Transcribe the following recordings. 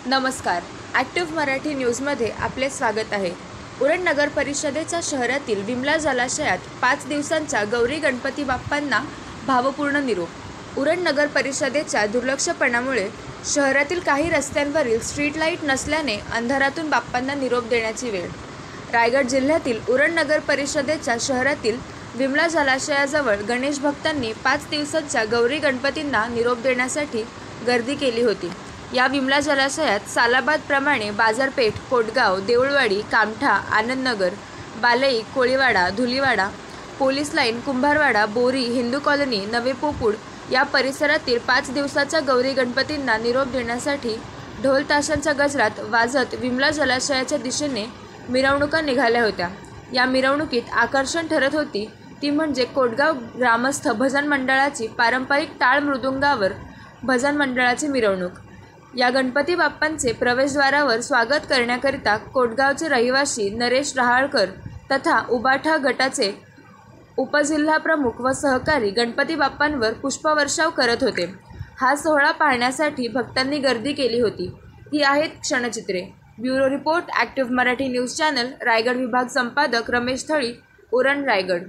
नमस्कार, ॲक्टिव्ह मराठी न्यूजमध्ये आपले स्वागत आहे। उरण नगर परिषदेच्या शहरातील विमला जलाशयात 5 दिवसांच्या गौरी गणपती बाप्पांना भावपूर्ण निरोप। उरण नगर परिषदेच्या दुर्लक्षपणामुळे शहरातील काही रस्त्यांवरील स्ट्रीट लाईट नसल्याने अंधारातून बाप्पांना निरोप देण्याची वेळ। रायगड जिल्ह्यातील उरण नगर परिषदेच्या शहरातील विमला जलाशयाजवळ गणेश भक्तांनी 5 दिवसांच्या गौरी गणपतींना निरोप देण्यासाठी गर्दी केली होती। या विमला जलाशयात सालाबादप्रमाणे बाजारपेठ, कोटगाव, देऊळवाडी, कामठा, आनंदनगर, बालई, कोळीवाडा, धुलीवाडा, पोलीस लाईन, कुंभारवाडा, बोरी, हिंदू कॉलनी, नवे पोपूड या परिसरातील 5 दिवसाच्या गौरी गणपतींना निरोप देण्यासाठी ढोल ताशांच्या गजरात वाजत विमला जलाशयाच्या दिशेने मिरवणुका निघाल्या होत्या। या मिरवणुकीत आकर्षण ठरत होती ती म्हणजे कोटगाव ग्रामस्थ भजन मंडळाची पारंपरिक टाळ मृदुंगावर भजन मंडळाची मिरवणूक। या गणपती बाप्पांचे प्रवेशद्वारावर स्वागत करण्याकरिता कोटगावचे रहिवासी नरेश रहाळकर तथा उबाठा गटाचे उपजिल्हा प्रमुख व सहकारी गणपती बाप्पांवर पुष्पवर्षाव करत होते। हा सोहळा पाहण्यासाठी भक्तांनी गर्दी केली होती। ही आहेत क्षणचित्रे। Bureau report, active Marathi news channel, Raigad विभाग संपादक रमेश थळी, उरण, रायगड।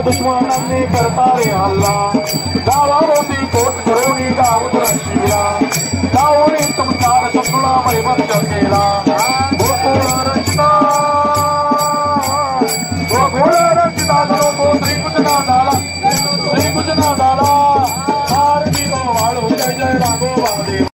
दुश्मनांनी करता रे हल्ला, गावावरती कोट करून गाव रक्षिला, गावने तुमचा शत्रूला मैबंद केला। गोकुळ रक्षिता तो श्रीकृष्णा झाला आरती गो वाळू, जय जय राघोबा देव।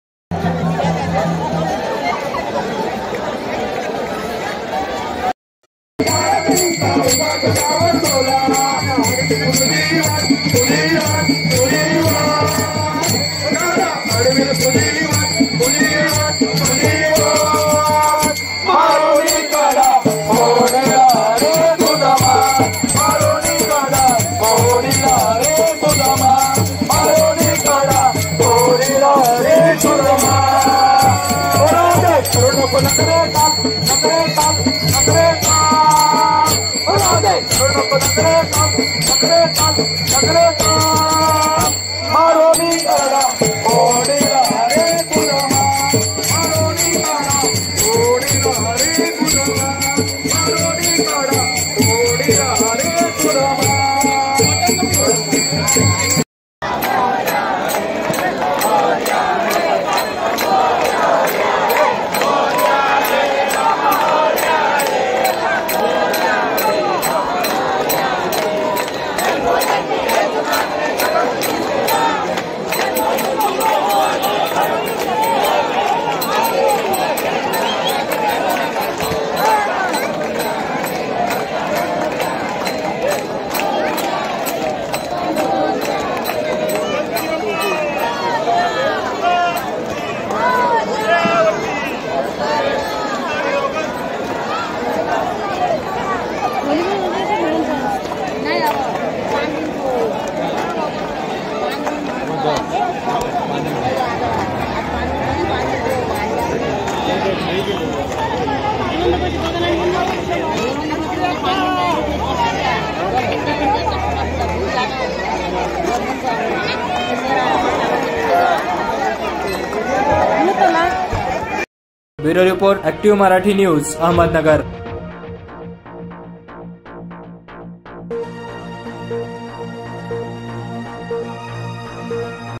Bureau report active Marathi news Ahmednagar.